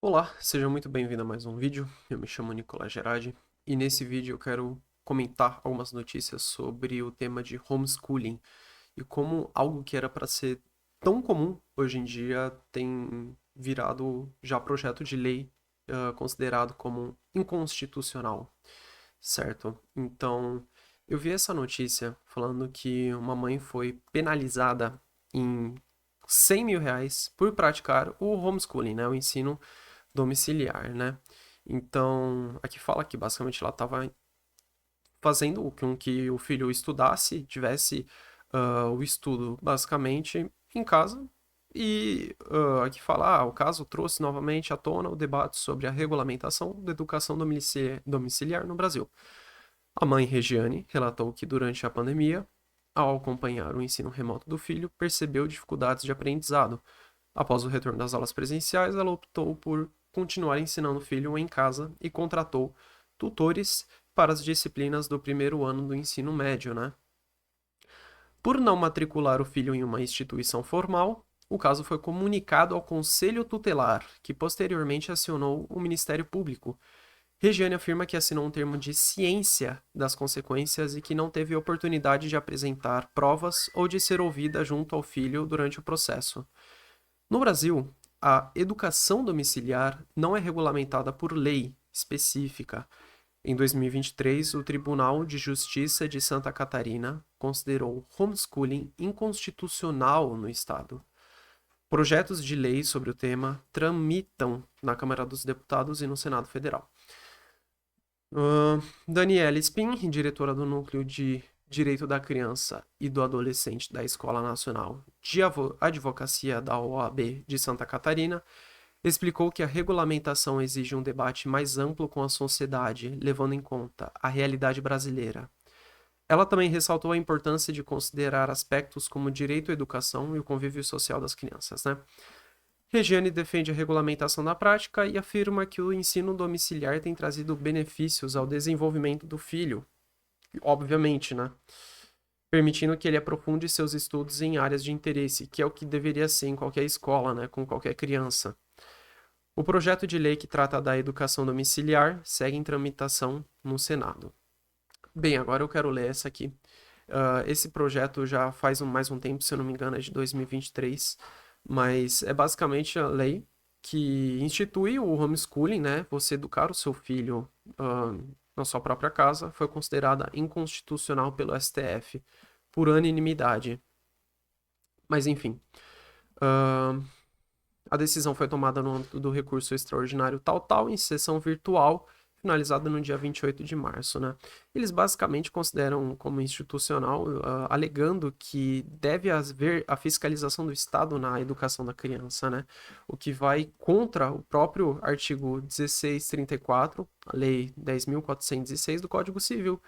Olá, seja muito bem-vindo a mais um vídeo. Eu me chamo Nicolas Gerardi e nesse vídeo eu quero comentar algumas notícias sobre o tema de homeschooling e como algo que era para ser tão comum hoje em dia tem virado já projeto de lei considerado como inconstitucional, certo? Então, eu vi essa notícia falando que uma mãe foi penalizada em R$ 100.000 por praticar o homeschooling, né? O ensino domiciliar, né? Então, aqui fala que basicamente ela estava fazendo com que o filho estudasse, tivesse o estudo basicamente em casa. E aqui fala, o caso trouxe novamente à tona o debate sobre a regulamentação da educação domiciliar no Brasil. A mãe Regiane relatou que durante a pandemia, ao acompanhar o ensino remoto do filho, percebeu dificuldades de aprendizado. Após o retorno das aulas presenciais, ela optou por continuar ensinando o filho em casa e contratou tutores para as disciplinas do primeiro ano do ensino médio, né? Por não matricular o filho em uma instituição formal, o caso foi comunicado ao Conselho Tutelar, que posteriormente acionou o Ministério Público. Regiane afirma que assinou um termo de ciência das consequências e que não teve oportunidade de apresentar provas ou de ser ouvida junto ao filho durante o processo. No Brasil, a educação domiciliar não é regulamentada por lei específica. Em 2023, o Tribunal de Justiça de Santa Catarina considerou homeschooling inconstitucional no estado. Projetos de lei sobre o tema tramitam na Câmara dos Deputados e no Senado Federal. Daniela Spin, diretora do Núcleo de Direito da Criança e do Adolescente da Escola Nacional de Advocacia da OAB de Santa Catarina, explicou que a regulamentação exige um debate mais amplo com a sociedade, levando em conta a realidade brasileira. Ela também ressaltou a importância de considerar aspectos como o direito à educação e o convívio social das crianças, né? Regiane defende a regulamentação da prática e afirma que o ensino domiciliar tem trazido benefícios ao desenvolvimento do filho, obviamente, né? Permitindo que ele aprofunde seus estudos em áreas de interesse, que é o que deveria ser em qualquer escola, né? Com qualquer criança. O projeto de lei que trata da educação domiciliar segue em tramitação no Senado. Bem, agora eu quero ler essa aqui. Esse projeto já faz mais um tempo, se eu não me engano, é de 2023, mas é basicamente a lei que institui o homeschooling, né? Você educar o seu filho na sua própria casa, foi considerada inconstitucional pelo STF por unanimidade. Mas enfim, uh, a decisão foi tomada no âmbito do recurso extraordinário tal, em sessão virtual, finalizada no dia 28 de março, né? Eles basicamente consideram como institucional, alegando que deve haver a fiscalização do Estado na educação da criança, né? O que vai contra o próprio artigo 1634, a Lei 10.406 do Código Civil,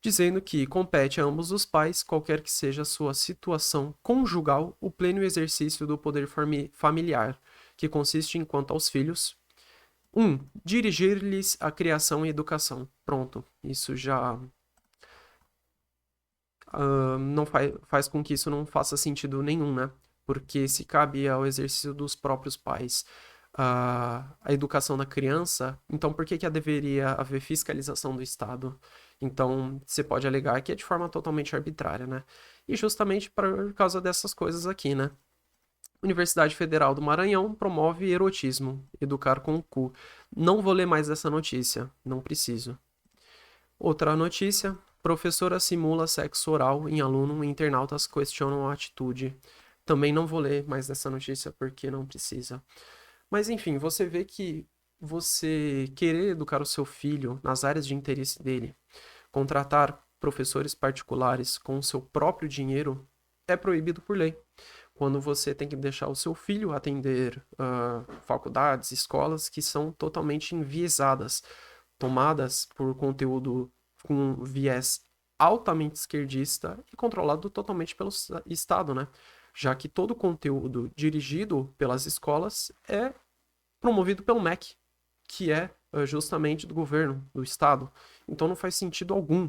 dizendo que compete a ambos os pais, qualquer que seja a sua situação conjugal, o pleno exercício do poder familiar, que consiste em quanto aos filhos. 1. Dirigir-lhes a criação e educação. Pronto. Isso já não faz com que isso não faça sentido nenhum, né? Porque se cabe ao exercício dos próprios pais a educação da criança, então por que que deveria haver fiscalização do Estado? Então, você pode alegar que é de forma totalmente arbitrária, né? E justamente por causa dessas coisas aqui, né? Universidade Federal do Maranhão promove erotismo, educar com o cu. Não vou ler mais essa notícia, não preciso. Outra notícia: professora simula sexo oral em aluno e internautas questionam a atitude. Também não vou ler mais essa notícia porque não precisa. Mas enfim, você vê que você querer educar o seu filho nas áreas de interesse dele, contratar professores particulares com o seu próprio dinheiro, é proibido por lei. Quando você tem que deixar o seu filho atender faculdades, escolas que são totalmente enviesadas, tomadas por conteúdo com viés altamente esquerdista e controlado totalmente pelo Estado, né? Já que todo conteúdo dirigido pelas escolas é promovido pelo MEC, que é justamente do governo, do Estado. Então não faz sentido algum.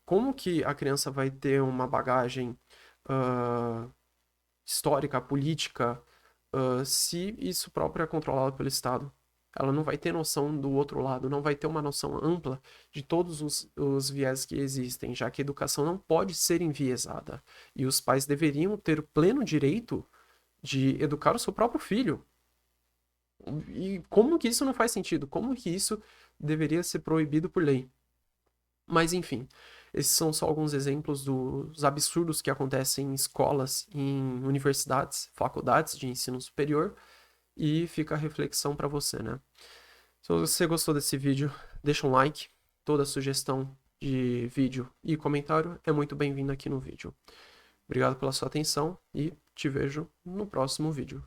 Como que a criança vai ter uma bagagem uh, histórica, política, se isso próprio é controlado pelo Estado. Ela não vai ter noção do outro lado, não vai ter uma noção ampla de todos os viés que existem, já que a educação não pode ser enviesada. E os pais deveriam ter o pleno direito de educar o seu próprio filho. E como que isso não faz sentido? Como que isso deveria ser proibido por lei? Mas enfim, esses são só alguns exemplos dos absurdos que acontecem em escolas, em universidades, faculdades de ensino superior, e fica a reflexão para você, né? Se você gostou desse vídeo, deixa um like. Toda sugestão de vídeo e comentário é muito bem-vinda aqui no vídeo. Obrigado pela sua atenção e te vejo no próximo vídeo.